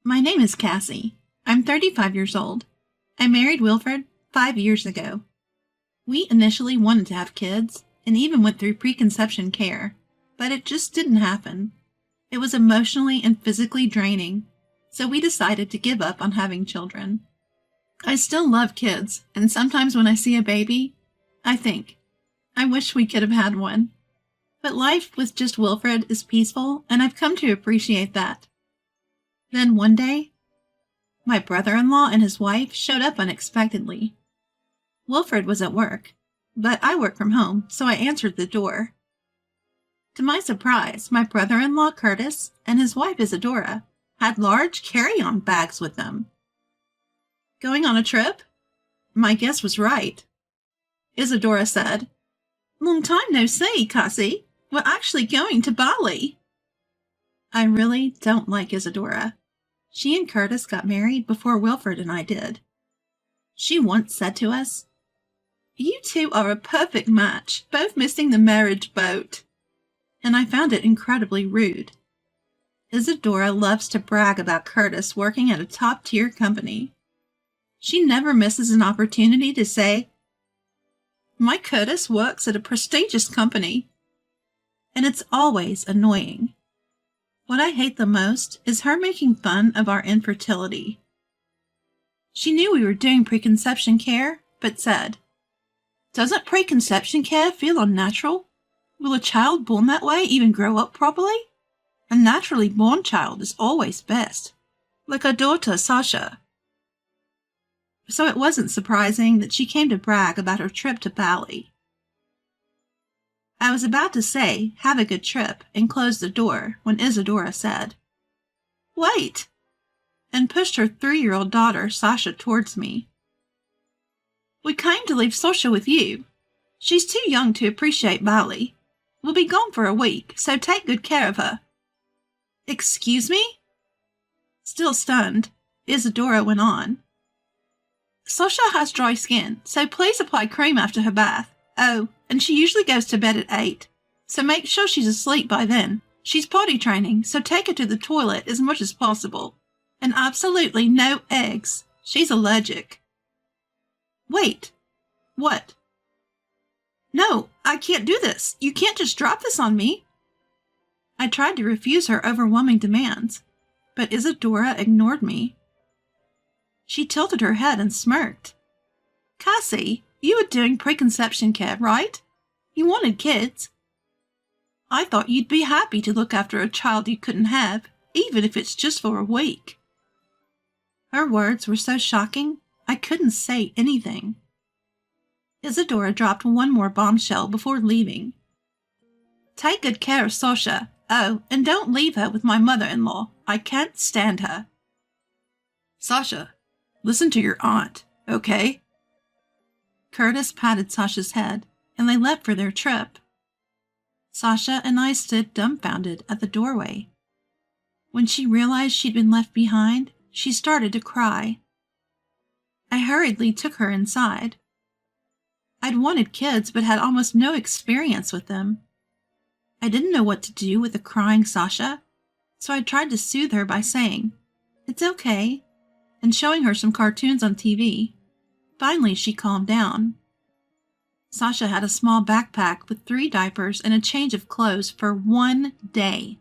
My name is Cassie. I'm 35 years old. I married Wilfred 5 years ago. We initially wanted to have kids and even went through preconception care, but it just didn't happen. It was emotionally and physically draining, so we decided to give up on having children. I still love kids, and sometimes when I see a baby, I think, I wish we could have had one. But life with just Wilfred is peaceful, and I've come to appreciate that. Then one day, my brother-in-law and his wife showed up unexpectedly. Wilfred was at work, but I work from home, so I answered the door. To my surprise, my brother-in-law Curtis and his wife Isadora had large carry-on bags with them. Going on a trip? My guess was right. Isadora said, "Long time no see, Cassie. We're actually going to Bali." I really don't like Isadora. She and Curtis got married before Wilfred and I did. She once said to us, "You two are a perfect match, both missing the marriage boat." And I found it incredibly rude. Isadora loves to brag about Curtis working at a top-tier company. She never misses an opportunity to say, "My Curtis works at a prestigious company." And it's always annoying. What I hate the most is her making fun of our infertility. She knew we were doing preconception care, but said, "Doesn't preconception care feel unnatural? Will a child born that way even grow up properly? A naturally born child is always best, like our daughter Sasha." So it wasn't surprising that she came to brag about her trip to Bali. I was about to say, "Have a good trip," and close the door when Isadora said, "Wait," and pushed her 3-year-old daughter, Sasha, towards me. "We came to leave Sasha with you. She's too young to appreciate Bali. We'll be gone for a week, so take good care of her." "Excuse me?" Still stunned, Isadora went on. "Sasha has dry skin, so please apply cream after her bath. Oh, and she usually goes to bed at 8, so make sure she's asleep by then. She's potty training, so take her to the toilet as much as possible. And absolutely no eggs. She's allergic." "Wait. What?" "No, I can't do this. You can't just drop this on me." I tried to refuse her overwhelming demands, but Isadora ignored me. She tilted her head and smirked. "Cassie, you were doing preconception care, right? You wanted kids. I thought you'd be happy to look after a child you couldn't have, even if it's just for a week." Her words were so shocking, I couldn't say anything. Isadora dropped one more bombshell before leaving. "Take good care of Sasha. Oh, and don't leave her with my mother-in-law. I can't stand her." "Sasha, listen to your aunt, okay?" Curtis patted Sasha's head, and they left for their trip. Sasha and I stood dumbfounded at the doorway. When she realized she'd been left behind, she started to cry. I hurriedly took her inside. I'd wanted kids but had almost no experience with them. I didn't know what to do with a crying Sasha, so I tried to soothe her by saying, "It's okay," and showing her some cartoons on TV. Finally, she calmed down. Sasha had a small backpack with 3 diapers and a change of clothes for 1 day.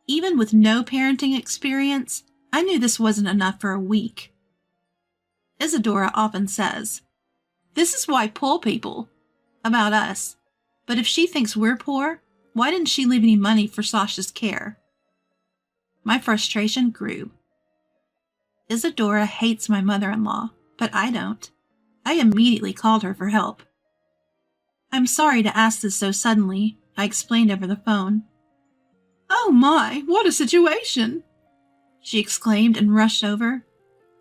Even with no parenting experience, I knew this wasn't enough for a week. Isadora often says, "This is why poor people," about us. But if she thinks we're poor, why didn't she leave any money for Sasha's care? My frustration grew. Isadora hates my mother-in-law, but I don't. I immediately called her for help. "I'm sorry to ask this so suddenly," I explained over the phone. "Oh my, what a situation!" she exclaimed and rushed over.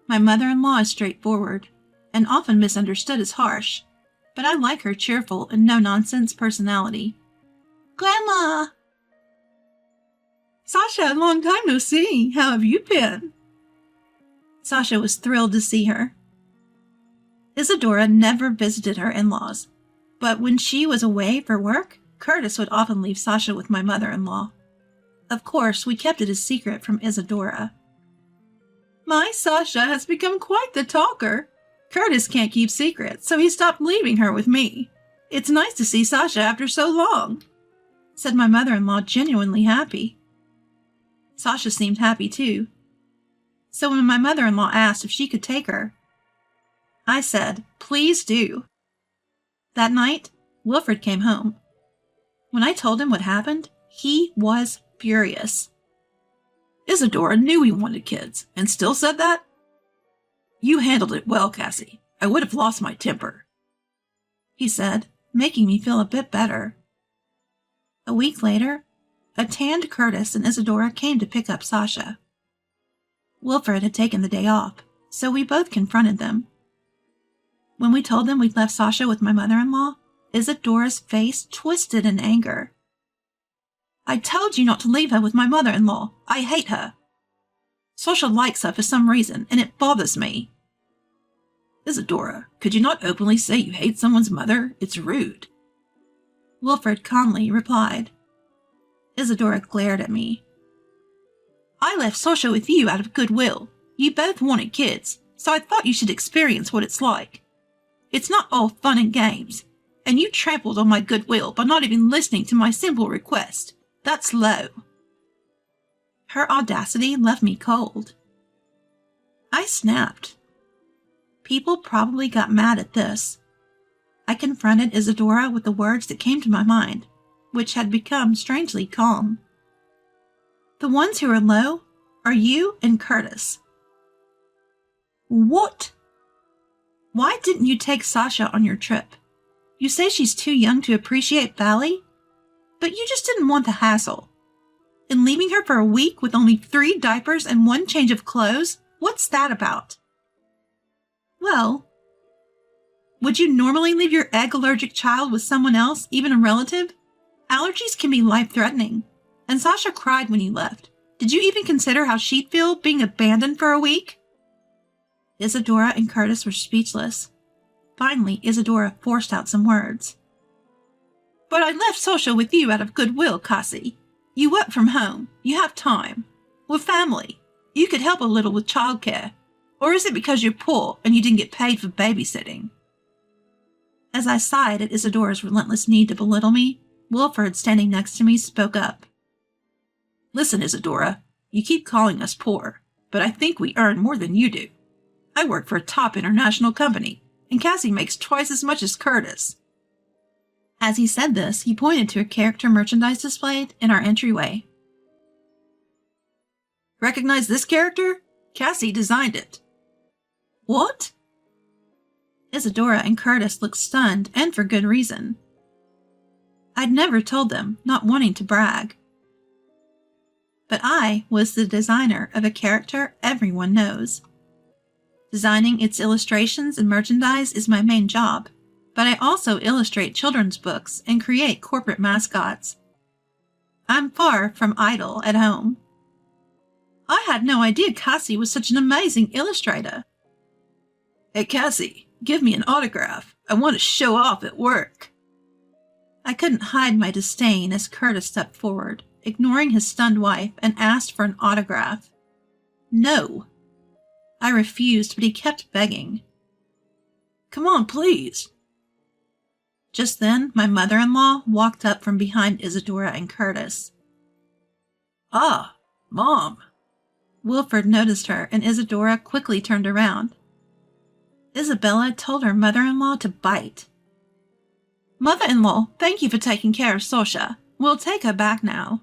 My mother-in-law is straightforward, and often misunderstood as harsh, but I like her cheerful and no-nonsense personality. "Grandma!" "Sasha, long time no see. How have you been?" Sasha was thrilled to see her. Isadora never visited her in-laws, but when she was away for work, Curtis would often leave Sasha with my mother-in-law. Of course, we kept it a secret from Isadora. My Sasha has become quite the talker. Curtis can't keep secrets, so he stopped leaving her with me. It's nice to see Sasha after so long," said my mother-in-law, genuinely happy. Sasha seemed happy too. So when my mother-in-law asked if she could take her, I said, "Please do." That night, Wilfred came home. When I told him what happened, he was furious. "Isadora knew we wanted kids, and still said that? You handled it well, Cassie. I would have lost my temper," he said, making me feel a bit better. A week later, a tanned Curtis and Isadora came to pick up Sasha. Wilfred had taken the day off, so we both confronted them. When we told them we'd left Sasha with my mother-in-law, Isadora's face twisted in anger. "I told you not to leave her with my mother-in-law. I hate her. Sasha likes her for some reason, and it bothers me." "Isadora, could you not openly say you hate someone's mother? It's rude," Wilfred calmly replied. Isadora glared at me. "I left Sasha with you out of goodwill. You both wanted kids, so I thought you should experience what it's like. It's not all fun and games, and you trampled on my goodwill by not even listening to my simple request. That's low." Her audacity left me cold. I snapped. People probably got mad at this. I confronted Isadora with the words that came to my mind, which had become strangely calm. "The ones who are low are you and Curtis." "What? Why didn't you take Sasha on your trip? You say she's too young to appreciate Valley, but you just didn't want the hassle. And leaving her for a week with only 3 diapers and 1 change of clothes, what's that about?" "Well, would you normally leave your egg-allergic child with someone else, even a relative? Allergies can be life-threatening, and Sasha cried when you left. Did you even consider how she'd feel being abandoned for a week?" Isadora and Curtis were speechless. Finally, Isadora forced out some words. "But I left Sasha with you out of goodwill, Cassie. You work from home. You have time. We're family. You could help a little with childcare. Or is it because you're poor and you didn't get paid for babysitting?" As I sighed at Isadora's relentless need to belittle me, Wilfred, standing next to me, spoke up. "Listen, Isadora, you keep calling us poor, but I think we earn more than you do. I work for a top international company, and Cassie makes twice as much as Curtis." As he said this, he pointed to a character merchandise displayed in our entryway. "Recognize this character? Cassie designed it." "What?" Isadora and Curtis looked stunned, and for good reason. I'd never told them, not wanting to brag. But I was the designer of a character everyone knows. Designing its illustrations and merchandise is my main job, but I also illustrate children's books and create corporate mascots. I'm far from idle at home. I had no idea Cassie was such an amazing illustrator. "Hey, Cassie, give me an autograph. I want to show off at work." I couldn't hide my disdain as Curtis stepped forward, ignoring his stunned wife, and asked for an autograph. No. I refused, but he kept begging. "Come on, please." Just then, my mother-in-law walked up from behind Isadora and Curtis. "Ah, Mom." Wilfred noticed her, and Isadora quickly turned around. Isabella told her mother-in-law to bite. "Mother-in-law, thank you for taking care of Sasha. We'll take her back now."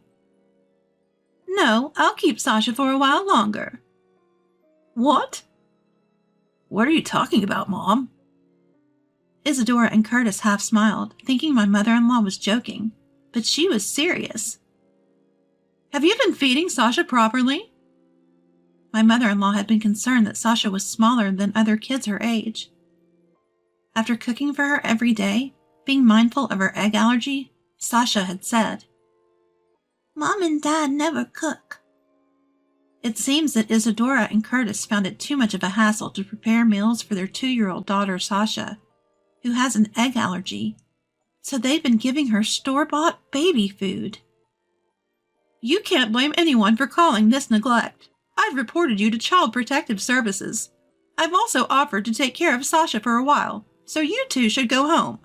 "No, I'll keep Sasha for a while longer." "What?" "What are you talking about, Mom?" Isadora and Curtis half smiled, thinking my mother-in-law was joking, but she was serious. "Have you been feeding Sasha properly?" My mother-in-law had been concerned that Sasha was smaller than other kids her age. After cooking for her every day, being mindful of her egg allergy, Sasha had said, "Mom and Dad never cook." It seems that Isadora and Curtis found it too much of a hassle to prepare meals for their 2-year-old daughter Sasha, who has an egg allergy, so they've been giving her store-bought baby food. You can't blame anyone for calling this neglect. I've reported you to Child Protective Services. I've also offered to take care of Sasha for a while, so you two should go home,"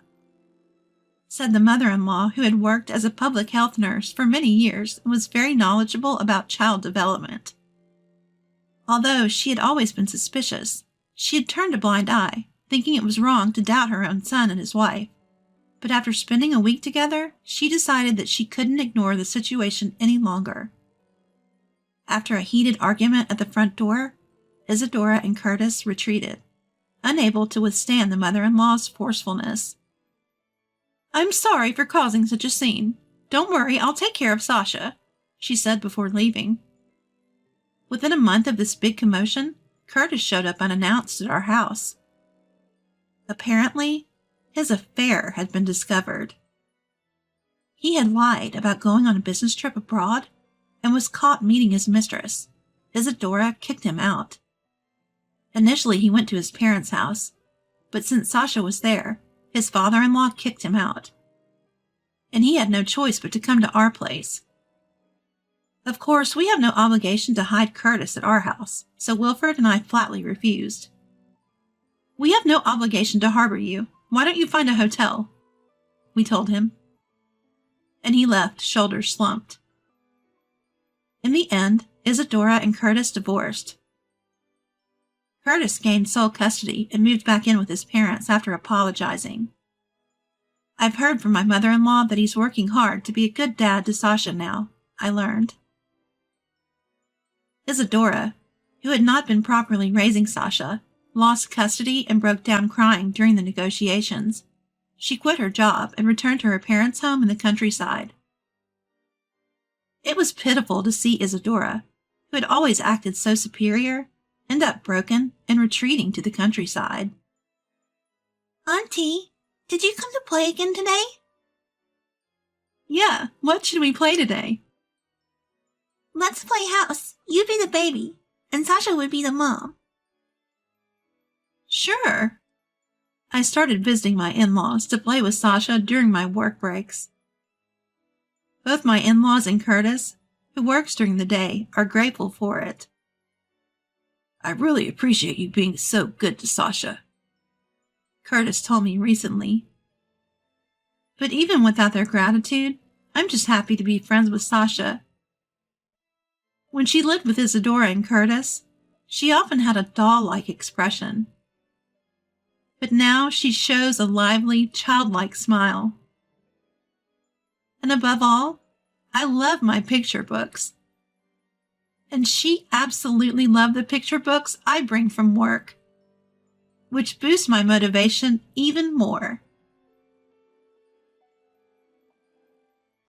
said the mother-in-law, who had worked as a public health nurse for many years and was very knowledgeable about child development. Although she had always been suspicious, she had turned a blind eye, thinking it was wrong to doubt her own son and his wife. But after spending a week together, she decided that she couldn't ignore the situation any longer. After a heated argument at the front door, Isadora and Curtis retreated, unable to withstand the mother-in-law's forcefulness. "I'm sorry for causing such a scene. Don't worry, I'll take care of Sasha," she said before leaving. Within a month of this big commotion, Curtis showed up unannounced at our house. Apparently, his affair had been discovered. He had lied about going on a business trip abroad and was caught meeting his mistress. Isadora kicked him out. Initially, he went to his parents' house, but since Sasha was there, his father-in-law kicked him out. And he had no choice but to come to our place. Of course, we have no obligation to hide Curtis at our house, so Wilfred and I flatly refused. "We have no obligation to harbor you. Why don't you find a hotel?" we told him. And he left, shoulders slumped. In the end, Isadora and Curtis divorced. Curtis gained sole custody and moved back in with his parents after apologizing. I've heard from my mother-in-law that he's working hard to be a good dad to Sasha now, I learned. Isadora, who had not been properly raising Sasha, lost custody and broke down crying during the negotiations. She quit her job and returned to her parents' home in the countryside. It was pitiful to see Isadora, who had always acted so superior, end up broken and retreating to the countryside. "Auntie, did you come to play again today?" "Yeah, what should we play today?" "Let's play house. You'd be the baby, and Sasha would be the mom." "Sure." I started visiting my in-laws to play with Sasha during my work breaks. Both my in-laws and Curtis, who works during the day, are grateful for it. "I really appreciate you being so good to Sasha," Curtis told me recently. But even without their gratitude, I'm just happy to be friends with Sasha. When she lived with Isadora and Curtis, she often had a doll-like expression. But now she shows a lively, childlike smile. And above all, I love my picture books. And she absolutely loved the picture books I bring from work, which boosts my motivation even more.